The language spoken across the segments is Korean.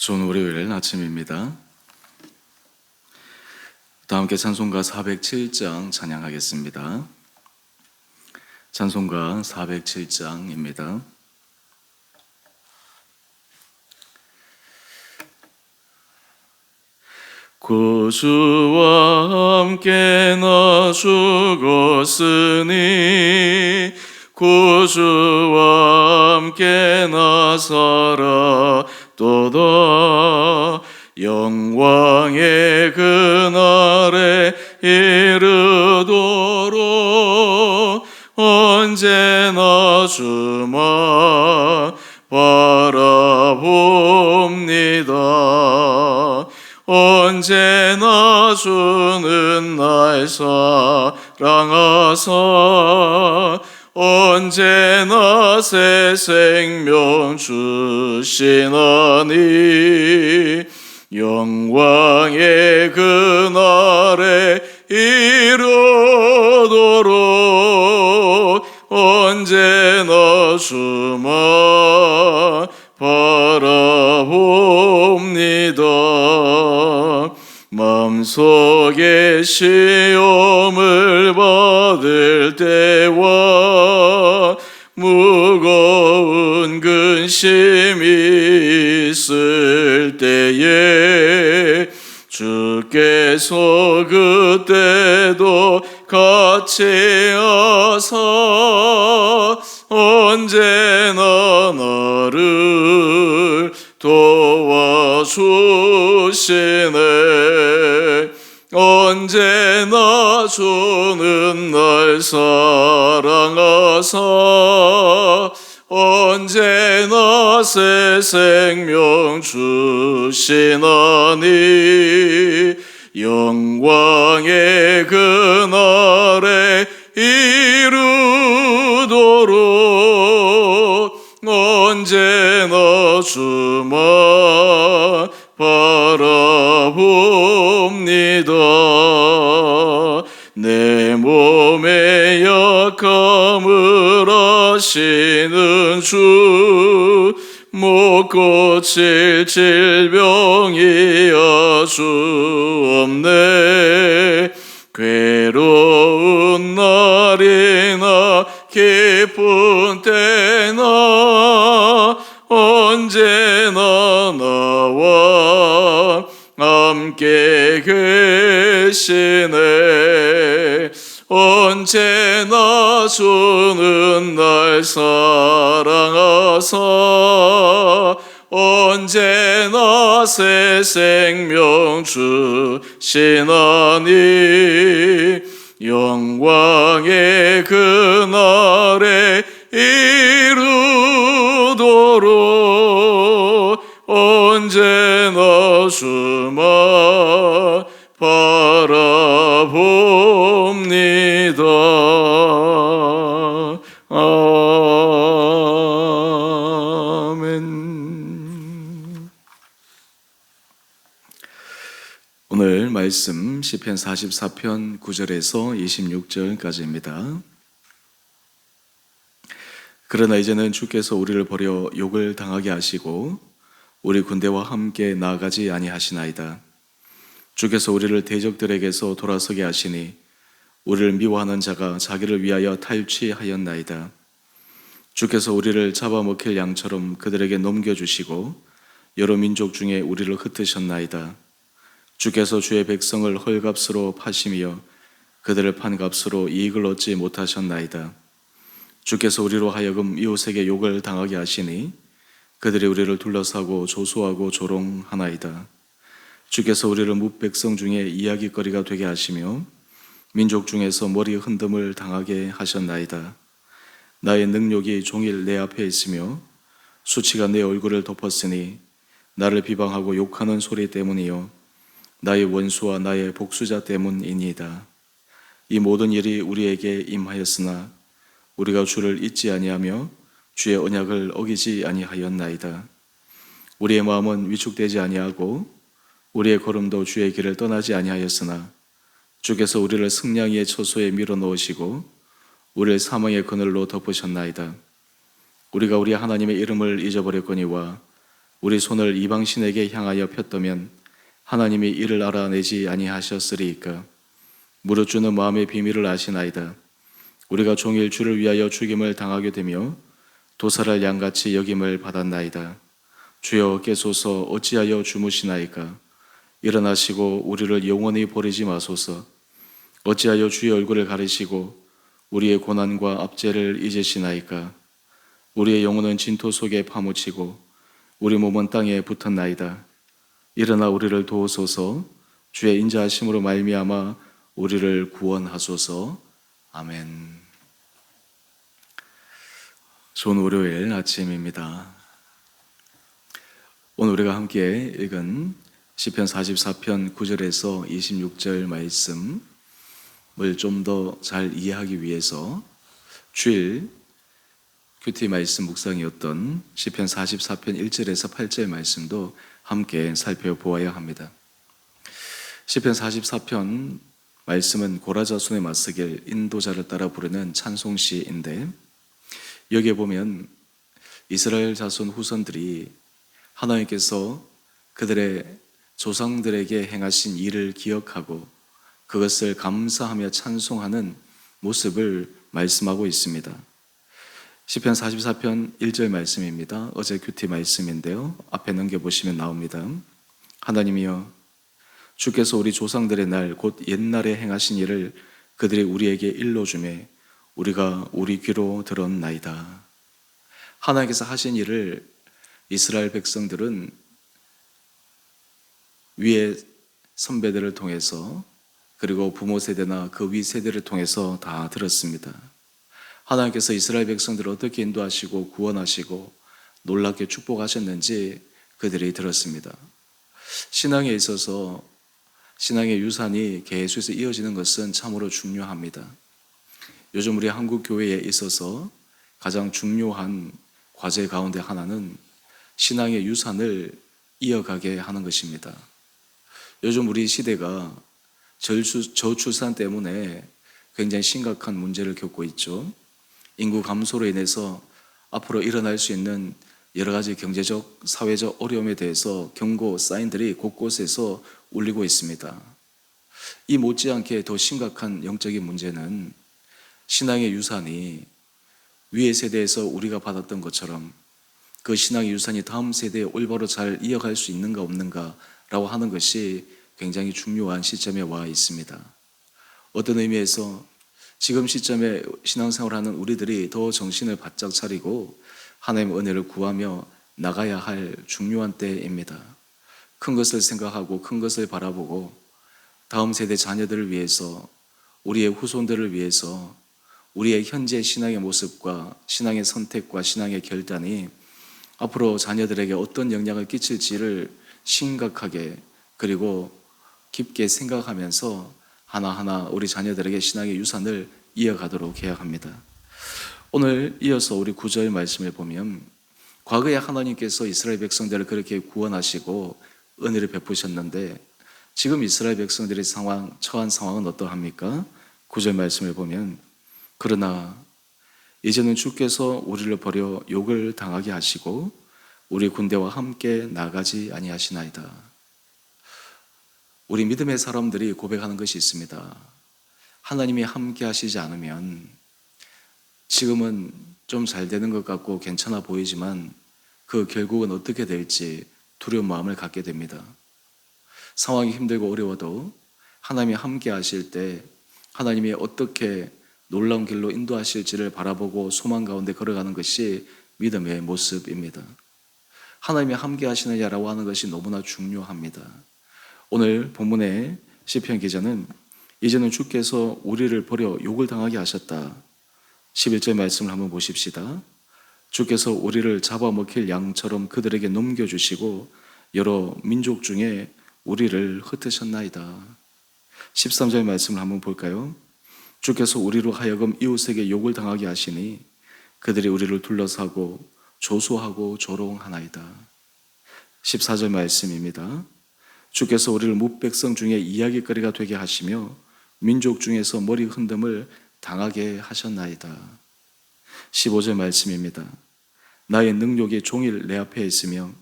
좋은 월요일 아침입니다. 다 함께 찬송가 407장 찬양하겠습니다. 찬송가 407장입니다. 구주와 함께 나 죽었으니 구주와 함께 나 살았도다. 영광의 그날에 이르도록 언제나 주만 바라봅니다. 언제나 주는 날 사랑하사 언제나 새 생명 주시나니 영광의 그날에 이르도록 언제나 주만 바라봅니다. 마음속에 시험을 받을 때와 무거운 근심이 있을 때에 주께서 그때도 같이 하사 언제나 나를 도와주시네. 언제나 주는 날 사랑하사 언제나 새 생명 주시나니 영광의 그날에 이르도록 언제나 주만 바라봅니다. 내 몸의 약함을 아시는 주 못 고칠 질병이 아주 없네. 괴로운 날이나 기쁜 때나 언제나 나와 함께 계시네. 언제나 주는 날 사랑하사 언제나 새 생명 주시나니 영광의 그날에 이르도록 언제나 주만 바라봅니다. 아멘. 오늘 말씀 시편 44편 9절에서 26절까지입니다. 그러나 이제는 주께서 우리를 버려 욕을 당하게 하시고 우리 군대와 함께 나아가지 아니하시나이다. 주께서 우리를 대적들에게서 돌아서게 하시니 우리를 미워하는 자가 자기를 위하여 탈취하였나이다. 주께서 우리를 잡아먹힐 양처럼 그들에게 넘겨주시고 여러 민족 중에 우리를 흩으셨나이다. 주께서 주의 백성을 헐값으로 파시며 그들을 판 값으로 이익을 얻지 못하셨나이다. 주께서 우리로 하여금 이웃에게 욕을 당하게 하시니 그들이 우리를 둘러싸고 조소하고 조롱하나이다. 주께서 우리를 뭇백성 중에 이야기거리가 되게 하시며 민족 중에서 머리 흔듦을 당하게 하셨나이다. 나의 능욕이 종일 내 앞에 있으며 수치가 내 얼굴을 덮었으니 나를 비방하고 욕하는 소리 때문이요 나의 원수와 나의 복수자 때문이니이다. 이 모든 일이 우리에게 임하였으나 우리가 주를 잊지 아니하며 주의 언약을 어기지 아니하였나이다. 우리의 마음은 위축되지 아니하고 우리의 걸음도 주의 길을 떠나지 아니하였으나 주께서 우리를 승냥이의 처소에 밀어넣으시고 우리를 사망의 그늘로 덮으셨나이다. 우리가 우리 하나님의 이름을 잊어버렸거니와 우리 손을 이방신에게 향하여 폈다면 하나님이 이를 알아내지 아니하셨으리이까. 무릇 주는 마음의 비밀을 아시나이다. 우리가 종일 주를 위하여 죽임을 당하게 되며 도살할 양같이 여김을 받았나이다. 주여 깨소서, 어찌하여 주무시나이까. 일어나시고 우리를 영원히 버리지 마소서. 어찌하여 주의 얼굴을 가리시고 우리의 고난과 압제를 잊으시나이까. 우리의 영혼은 진토 속에 파묻히고 우리 몸은 땅에 붙었나이다. 일어나 우리를 도우소서. 주의 인자하심으로 말미암아 우리를 구원하소서. 아멘. 좋은 월요일 아침입니다. 오늘 우리가 함께 읽은 시편 44편 9절에서 26절 말씀을 좀 더 잘 이해하기 위해서 주일 큐티 말씀 묵상이었던 시편 44편 1절에서 8절 말씀도 함께 살펴보아야 합니다. 시편 44편 말씀은 고라자손의 맞서길 인도자를 따라 부르는 찬송시인데, 여기에 보면 이스라엘 자손 후손들이 하나님께서 그들의 조상들에게 행하신 일을 기억하고 그것을 감사하며 찬송하는 모습을 말씀하고 있습니다. 시편 44편 1절 말씀입니다. 어제 큐티 말씀인데요. 앞에 넘겨보시면 나옵니다. 하나님이여, 주께서 우리 조상들의 날 곧 옛날에 행하신 일을 그들이 우리에게 일러주매 우리가 우리 귀로 들었나이다. 하나님께서 하신 일을 이스라엘 백성들은 위의 선배들을 통해서 그리고 부모 세대나 그 위 세대를 통해서 다 들었습니다. 하나님께서 이스라엘 백성들을 어떻게 인도하시고 구원하시고 놀랍게 축복하셨는지 그들이 들었습니다. 신앙에 있어서 신앙의 유산이 계속해서 이어지는 것은 참으로 중요합니다. 요즘 우리 한국 교회에 있어서 가장 중요한 과제 가운데 하나는 신앙의 유산을 이어가게 하는 것입니다. 요즘 우리 시대가 저출산 때문에 굉장히 심각한 문제를 겪고 있죠. 인구 감소로 인해서 앞으로 일어날 수 있는 여러 가지 경제적, 사회적 어려움에 대해서 경고 사인들이 곳곳에서 울리고 있습니다. 이 못지않게 더 심각한 영적인 문제는 신앙의 유산이 위의 세대에서 우리가 받았던 것처럼 그 신앙의 유산이 다음 세대에 올바로 잘 이어갈 수 있는가 없는가라고 하는 것이 굉장히 중요한 시점에 와 있습니다. 어떤 의미에서 지금 시점에 신앙생활하는 우리들이 더 정신을 바짝 차리고 하나님의 은혜를 구하며 나가야 할 중요한 때입니다. 큰 것을 생각하고 큰 것을 바라보고 다음 세대 자녀들을 위해서, 우리의 후손들을 위해서 우리의 현재 신앙의 모습과 신앙의 선택과 신앙의 결단이 앞으로 자녀들에게 어떤 영향을 끼칠지를 심각하게 그리고 깊게 생각하면서 하나하나 우리 자녀들에게 신앙의 유산을 이어가도록 해야 합니다. 오늘 이어서 우리 9절 말씀을 보면 과거에 하나님께서 이스라엘 백성들을 그렇게 구원하시고 은혜를 베푸셨는데 지금 이스라엘 백성들의 처한 상황은 어떠합니까? 9절 말씀을 보면 그러나 이제는 주께서 우리를 버려 욕을 당하게 하시고 우리 군대와 함께 나가지 아니하시나이다. 우리 믿음의 사람들이 고백하는 것이 있습니다. 하나님이 함께 하시지 않으면 지금은 좀 잘 되는 것 같고 괜찮아 보이지만 그 결국은 어떻게 될지 두려운 마음을 갖게 됩니다. 상황이 힘들고 어려워도 하나님이 함께 하실 때 하나님이 어떻게 놀라운 길로 인도하실지를 바라보고 소망 가운데 걸어가는 것이 믿음의 모습입니다. 하나님이 함께 하시느냐라고 하는 것이 너무나 중요합니다. 오늘 본문의 시편 기자는 이제는 주께서 우리를 버려 욕을 당하게 하셨다. 11절 말씀을 한번 보십시다. 주께서 우리를 잡아먹힐 양처럼 그들에게 넘겨주시고 여러 민족 중에 우리를 흩으셨나이다. 13절 말씀을 한번 볼까요? 주께서 우리로 하여금 이웃에게 욕을 당하게 하시니 그들이 우리를 둘러싸고 조소하고 조롱하나이다. 14절 말씀입니다. 주께서 우리를 뭇백성 중에 이야기거리가 되게 하시며 민족 중에서 머리 흔듦을 당하게 하셨나이다. 15절 말씀입니다. 나의 능력이 종일 내 앞에 있으며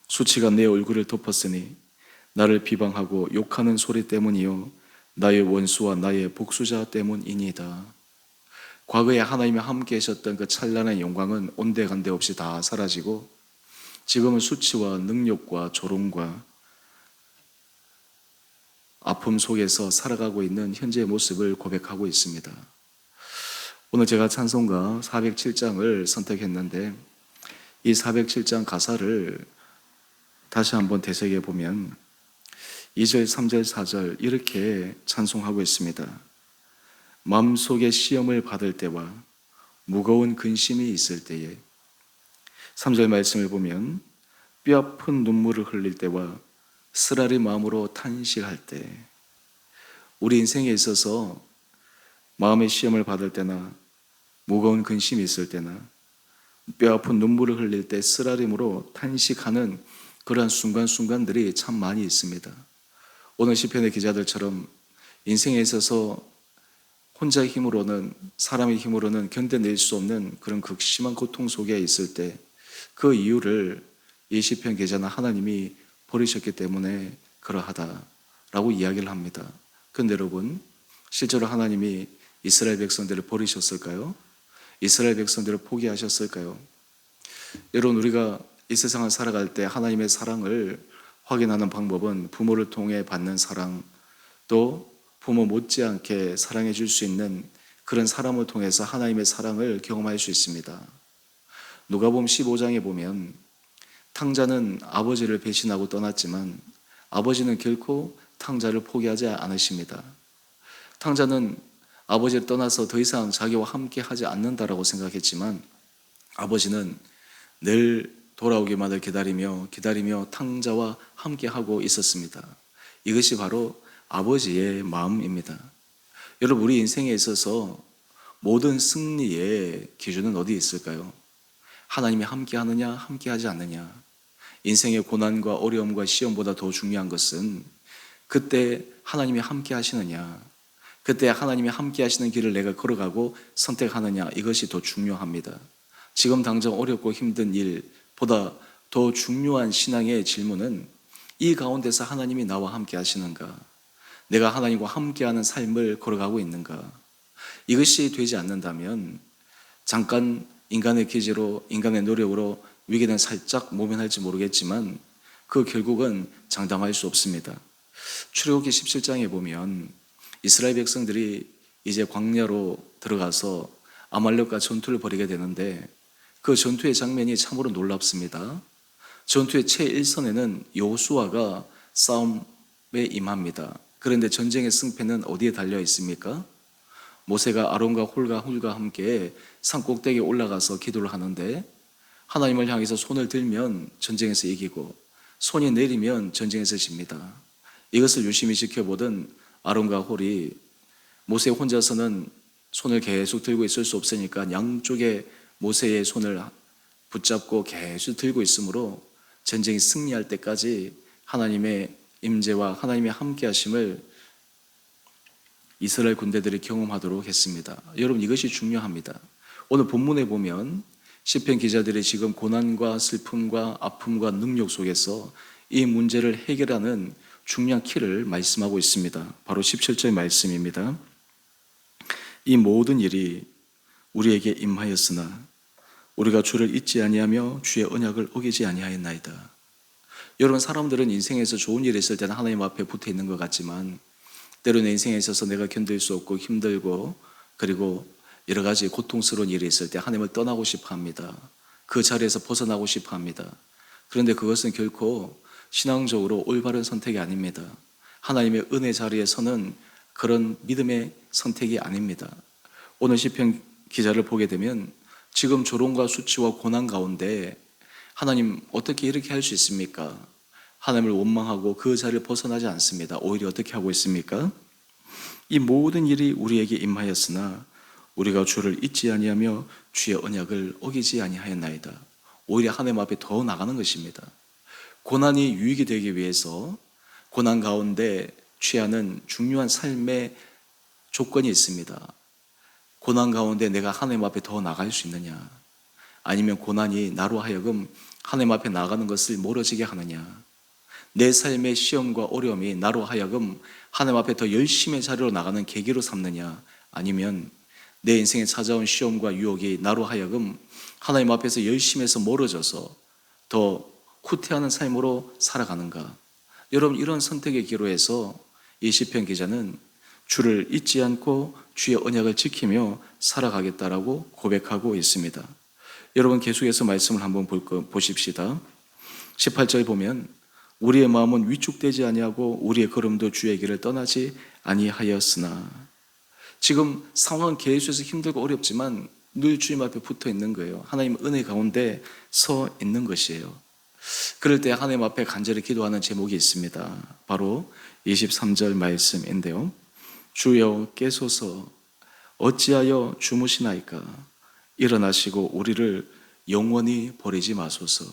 수치가 내 얼굴을 덮었으니 나를 비방하고 욕하는 소리 때문이요 나의 원수와 나의 복수자 때문이니이다. 과거에 하나님이 함께 하셨던 그 찬란한 영광은 온데간데 없이 다 사라지고 지금은 수치와 능력과 조롱과 아픔 속에서 살아가고 있는 현재의 모습을 고백하고 있습니다. 오늘 제가 찬송가 407장을 선택했는데 이 407장 가사를 다시 한번 되새겨 보면 2절, 3절, 4절 이렇게 찬송하고 있습니다. 마음속에 시험을 받을 때와 무거운 근심이 있을 때에 3절 말씀을 보면 뼈아픈 눈물을 흘릴 때와 쓰라리 마음으로 탄식할 때 우리 인생에 있어서 마음의 시험을 받을 때나 무거운 근심이 있을 때나 뼈아픈 눈물을 흘릴 때 쓰라림으로 탄식하는 그러한 순간순간들이 참 많이 있습니다. 오늘 시편의 기자들처럼 인생에 있어서 혼자의 힘으로는 사람의 힘으로는 견뎌낼 수 없는 그런 극심한 고통 속에 있을 때 그 이유를 이 시편 기자는 하나님이 버리셨기 때문에 그러하다라고 이야기를 합니다. 그런데 여러분 실제로 하나님이 이스라엘 백성들을 버리셨을까요? 이스라엘 백성들을 포기하셨을까요? 여러분 우리가 이 세상을 살아갈 때 하나님의 사랑을 확인하는 방법은 부모를 통해 받는 사랑, 또 부모 못지않게 사랑해 줄 수 있는 그런 사람을 통해서 하나님의 사랑을 경험할 수 있습니다. 누가복음 15장에 보면 탕자는 아버지를 배신하고 떠났지만 아버지는 결코 탕자를 포기하지 않으십니다. 탕자는 아버지를 떠나서 더 이상 자기와 함께 하지 않는다라고 생각했지만 아버지는 늘 돌아오기만을 기다리며 탕자와 함께 하고 있었습니다. 이것이 바로 아버지의 마음입니다. 여러분 우리 인생에 있어서 모든 승리의 기준은 어디에 있을까요? 하나님이 함께 하느냐 함께 하지 않느냐. 인생의 고난과 어려움과 시험보다 더 중요한 것은 그때 하나님이 함께 하시느냐, 그때 하나님이 함께 하시는 길을 내가 걸어가고 선택하느냐, 이것이 더 중요합니다. 지금 당장 어렵고 힘든 일보다 더 중요한 신앙의 질문은 이 가운데서 하나님이 나와 함께 하시는가, 내가 하나님과 함께하는 삶을 걸어가고 있는가. 이것이 되지 않는다면 잠깐 인간의 기지로, 인간의 노력으로 위기는 살짝 모면할지 모르겠지만 그 결국은 장담할 수 없습니다. 출애굽기 17장에 보면 이스라엘 백성들이 이제 광야로 들어가서 아말렉과 전투를 벌이게 되는데 그 전투의 장면이 참으로 놀랍습니다. 전투의 최일선에는 여호수아가 싸움에 임합니다. 그런데 전쟁의 승패는 어디에 달려 있습니까? 모세가 아론과 홀과 함께 산 꼭대기에 올라가서 기도를 하는데 하나님을 향해서 손을 들면 전쟁에서 이기고 손이 내리면 전쟁에서 집니다. 이것을 유심히 지켜보던 아론과 홀이 모세 혼자서는 손을 계속 들고 있을 수 없으니까 양쪽에 모세의 손을 붙잡고 계속 들고 있으므로 전쟁이 승리할 때까지 하나님의 임재와 하나님의 함께하심을 이스라엘 군대들이 경험하도록 했습니다. 여러분 이것이 중요합니다. 오늘 본문에 보면 시편 기자들이 지금 고난과 슬픔과 아픔과 능력 속에서 이 문제를 해결하는 중요한 키를 말씀하고 있습니다. 바로 17절 말씀입니다. 이 모든 일이 우리에게 임하였으나 우리가 주를 잊지 아니하며 주의 언약을 어기지 아니하였나이다. 여러분 사람들은 인생에서 좋은 일이 있을 때는 하나님 앞에 붙어 있는 것 같지만 때로는 인생에 있어서 내가 견딜 수 없고 힘들고 그리고 여러 가지 고통스러운 일이 있을 때 하나님을 떠나고 싶어 합니다. 그 자리에서 벗어나고 싶어 합니다. 그런데 그것은 결코 신앙적으로 올바른 선택이 아닙니다. 하나님의 은혜 자리에 서는 그런 믿음의 선택이 아닙니다. 오늘 시편 기자를 보게 되면 지금 조롱과 수치와 고난 가운데 하나님 어떻게 이렇게 할 수 있습니까? 하나님을 원망하고 그 자리를 벗어나지 않습니다. 오히려 어떻게 하고 있습니까? 이 모든 일이 우리에게 임하였으나 우리가 주를 잊지 아니하며 주의 언약을 어기지 아니하였나이다. 오히려 하나님 앞에 더 나가는 것입니다. 고난이 유익이 되기 위해서 고난 가운데 취하는 중요한 삶의 조건이 있습니다. 고난 가운데 내가 하나님 앞에 더 나갈 수 있느냐, 아니면 고난이 나로 하여금 하나님 앞에 나가는 것을 멀어지게 하느냐? 내 삶의 시험과 어려움이 나로 하여금 하나님 앞에 더 열심히 자리로 나가는 계기로 삼느냐? 아니면 내 인생에 찾아온 시험과 유혹이 나로 하여금 하나님 앞에서 열심히 해서 멀어져서 더 후퇴하는 삶으로 살아가는가? 여러분, 이런 선택의 기로에서 이 시편 기자는 주를 잊지 않고 주의 언약을 지키며 살아가겠다라고 고백하고 있습니다. 여러분, 계속해서 말씀을 한번 보십시다. 18절 보면 우리의 마음은 위축되지 아니하고 우리의 걸음도 주의 길을 떠나지 아니하였으나, 지금 상황은 계속해서 힘들고 어렵지만 늘 주님 앞에 붙어 있는 거예요. 하나님 은혜 가운데 서 있는 것이에요. 그럴 때 하나님 앞에 간절히 기도하는 제목이 있습니다. 바로 23절 말씀인데요. 주여 깨소서, 어찌하여 주무시나이까? 일어나시고 우리를 영원히 버리지 마소서.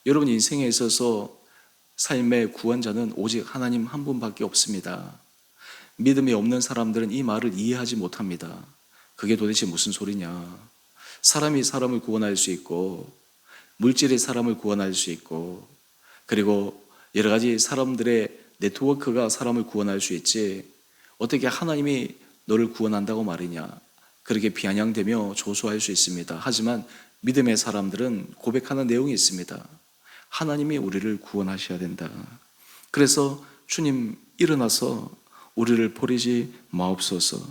여러분, 인생에 있어서 삶의 구원자는 오직 하나님 한 분밖에 없습니다. 믿음이 없는 사람들은 이 말을 이해하지 못합니다. 그게 도대체 무슨 소리냐? 사람이 사람을 구원할 수 있고, 물질이 사람을 구원할 수 있고, 그리고 여러 가지 사람들의 네트워크가 사람을 구원할 수 있지, 어떻게 하나님이 너를 구원한다고 말이냐? 그렇게 비아냥대며 조소할 수 있습니다. 하지만 믿음의 사람들은 고백하는 내용이 있습니다. 하나님이 우리를 구원하셔야 된다. 그래서 주님 일어나서 우리를 버리지 마옵소서.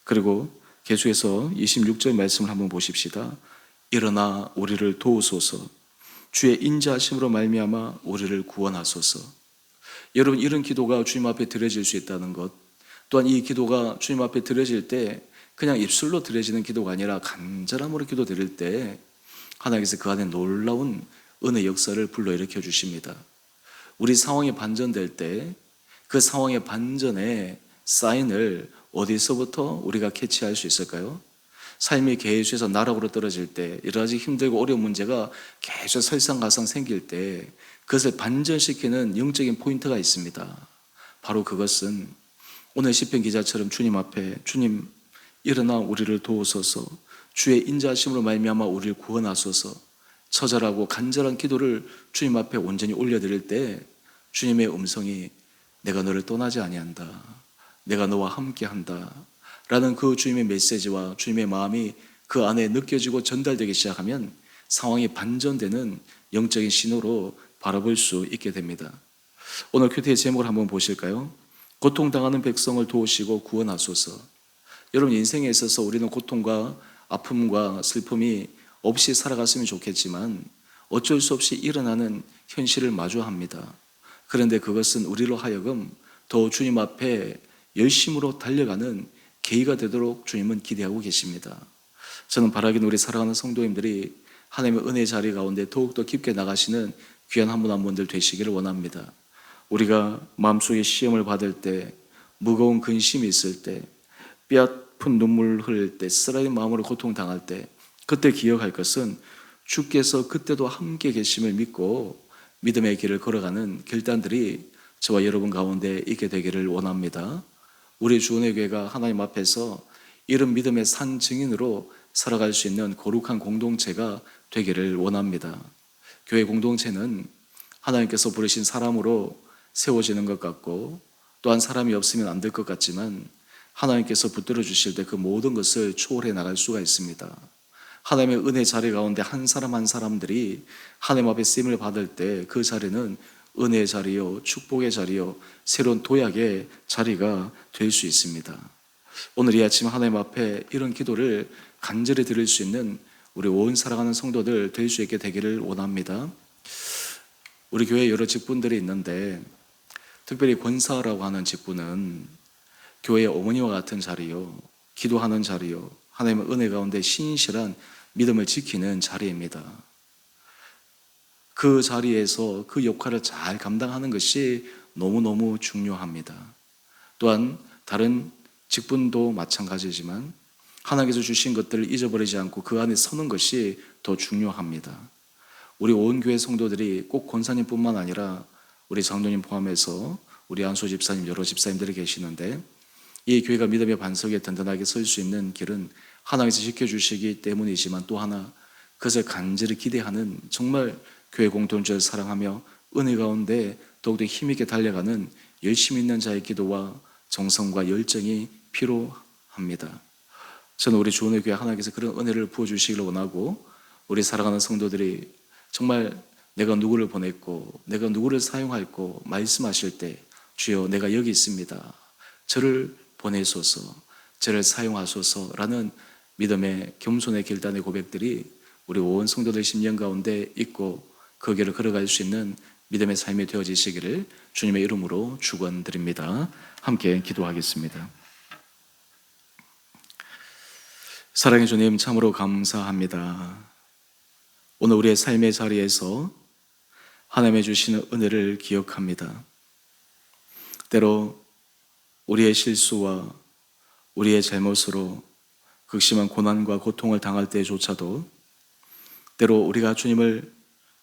그리고 계속해서 26절 말씀을 한번 보십시다. 일어나 우리를 도우소서. 주의 인자하심으로 말미암아 우리를 구원하소서. 여러분, 이런 기도가 주님 앞에 드려질 수 있다는 것, 또한 이 기도가 주님 앞에 드려질 때 그냥 입술로 드려지는 기도가 아니라 간절함으로 기도 드릴 때 하나님께서 그 안에 놀라운 은혜 역사를 불러일으켜 주십니다. 우리 상황이 반전될 때 그 상황의 반전의 사인을 어디서부터 우리가 캐치할 수 있을까요? 삶이 계속해서 나락으로 떨어질 때, 여러 가지 힘들고 어려운 문제가 계속 설상가상 생길 때 그것을 반전시키는 영적인 포인트가 있습니다. 바로 그것은 오늘 시편 기자처럼 주님 앞에, 주님 일어나 우리를 도우소서, 주의 인자하심으로 말미암아 우리를 구원하소서, 처절하고 간절한 기도를 주님 앞에 온전히 올려드릴 때 주님의 음성이 내가 너를 떠나지 아니한다, 내가 너와 함께한다 라는 그 주님의 메시지와 주님의 마음이 그 안에 느껴지고 전달되기 시작하면 상황이 반전되는 영적인 신호로 바라볼 수 있게 됩니다. 오늘 큐티의 제목을 한번 보실까요? 고통당하는 백성을 도우시고 구원하소서. 여러분, 인생에 있어서 우리는 고통과 아픔과 슬픔이 없이 살아갔으면 좋겠지만 어쩔 수 없이 일어나는 현실을 마주합니다. 그런데 그것은 우리로 하여금 더 주님 앞에 열심으로 달려가는 계기가 되도록 주님은 기대하고 계십니다. 저는 바라기는 우리 사랑하는 성도님들이 하나님의 은혜 자리 가운데 더욱더 깊게 나가시는 귀한 한 분 한 분들 되시기를 원합니다. 우리가 마음속에 시험을 받을 때, 무거운 근심이 있을 때, 뼈아픈 눈물 흘릴 때, 쓰라린 마음으로 고통당할 때, 그때 기억할 것은 주께서 그때도 함께 계심을 믿고 믿음의 길을 걸어가는 결단들이 저와 여러분 가운데 있게 되기를 원합니다. 우리 주은혜 교회가 하나님 앞에서 이런 믿음의 산 증인으로 살아갈 수 있는 거룩한 공동체가 되기를 원합니다. 교회 공동체는 하나님께서 부르신 사람으로 세워지는 것 같고, 또한 사람이 없으면 안 될 것 같지만 하나님께서 붙들어 주실 때 그 모든 것을 초월해 나갈 수가 있습니다. 하나님의 은혜 자리 가운데 한 사람 한 사람들이 하나님 앞에 쓰임을 받을 때 그 자리는 은혜의 자리요, 축복의 자리요, 새로운 도약의 자리가 될 수 있습니다. 오늘 이 아침 하나님 앞에 이런 기도를 간절히 드릴 수 있는 우리 온 살아가는 성도들 될 수 있게 되기를 원합니다. 우리 교회에 여러 직분들이 있는데 특별히 권사라고 하는 직분은 교회의 어머니와 같은 자리요, 기도하는 자리요, 하나님의 은혜 가운데 신실한 믿음을 지키는 자리입니다. 그 자리에서 그 역할을 잘 감당하는 것이 너무너무 중요합니다. 또한 다른 직분도 마찬가지지만 하나님께서 주신 것들을 잊어버리지 않고 그 안에 서는 것이 더 중요합니다. 우리 온 교회 성도들이 꼭 권사님뿐만 아니라 우리 장로님 포함해서 우리 안수 집사님, 여러 집사님들이 계시는데 이 교회가 믿음의 반석에 든든하게 설 수 있는 길은 하나님께서 지켜주시기 때문이지만 또 하나 그것을 간절히 기대하는 정말 교회 공동체를 사랑하며 은혜 가운데 더욱더 힘있게 달려가는 열심히 있는 자의 기도와 정성과 열정이 필요합니다. 저는 우리 주원의 교회 하나님께서 그런 은혜를 부어주시기를 원하고, 우리 사랑하는 성도들이 정말 내가 누구를 보냈고 내가 누구를 사용할고 말씀하실 때 주여 내가 여기 있습니다, 저를 보내소서, 저를 사용하소서라는 믿음의 겸손의 결단의 고백들이 우리 온 성도들 심령 가운데 있고 그 길을 걸어갈 수 있는 믿음의 삶이 되어지시기를 주님의 이름으로 축원드립니다. 함께 기도하겠습니다. 사랑의 주님, 참으로 감사합니다. 오늘 우리의 삶의 자리에서 하나님의 주시는 은혜를 기억합니다. 때로 우리의 실수와 우리의 잘못으로 극심한 고난과 고통을 당할 때조차도, 때로 우리가 주님을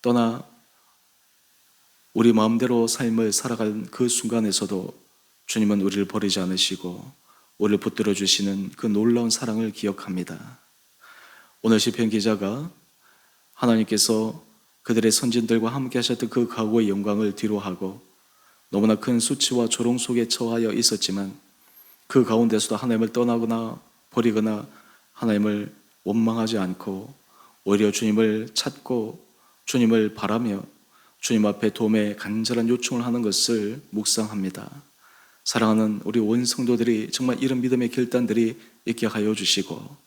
떠나 우리 마음대로 삶을 살아가는 그 순간에서도 주님은 우리를 버리지 않으시고 우리를 붙들어 주시는 그 놀라운 사랑을 기억합니다. 오늘 시편 기자가 하나님께서 그들의 선진들과 함께 하셨던 그 과거의 영광을 뒤로하고 너무나 큰 수치와 조롱 속에 처하여 있었지만 그 가운데서도 하나님을 떠나거나 버리거나 하나님을 원망하지 않고 오히려 주님을 찾고 주님을 바라며 주님 앞에 도움의 간절한 요청을 하는 것을 묵상합니다. 사랑하는 우리 온 성도들이 정말 이런 믿음의 결단들이 있게 하여 주시고,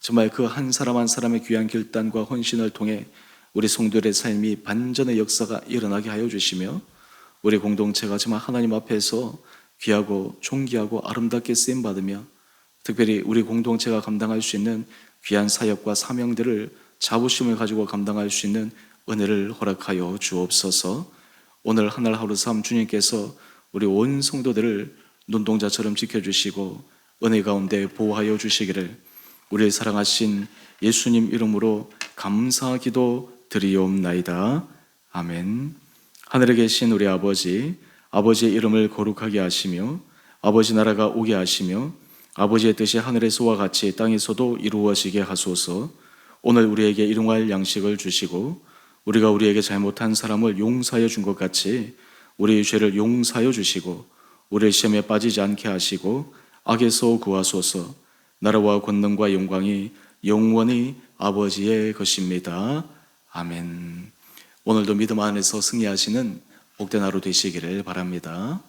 정말 그 한 사람 한 사람의 귀한 결단과 헌신을 통해 우리 성도들의 삶이 반전의 역사가 일어나게 하여 주시며, 우리 공동체가 정말 하나님 앞에서 귀하고 존귀하고 아름답게 쓰임받으며 특별히 우리 공동체가 감당할 수 있는 귀한 사역과 사명들을 자부심을 가지고 감당할 수 있는 은혜를 허락하여 주옵소서. 오늘 하늘 하루 삶 주님께서 우리 온 성도들을 눈동자처럼 지켜주시고 은혜 가운데 보호하여 주시기를 우리를 사랑하신 예수님 이름으로 감사 기도 드리옵나이다. 아멘. 하늘에 계신 우리 아버지, 아버지의 이름을 거룩하게 하시며 아버지 나라가 오게 하시며 아버지의 뜻이 하늘에서와 같이 땅에서도 이루어지게 하소서. 오늘 우리에게 일용할 양식을 주시고 우리가 우리에게 잘못한 사람을 용서하여 준 것 같이 우리의 죄를 용서하여 주시고 우리를 시험에 빠지지 않게 하시고 악에서 구하소서. 나라와 권능과 영광이 영원히 아버지의 것입니다. 아멘. 오늘도 믿음 안에서 승리하시는 복된 하루 되시기를 바랍니다.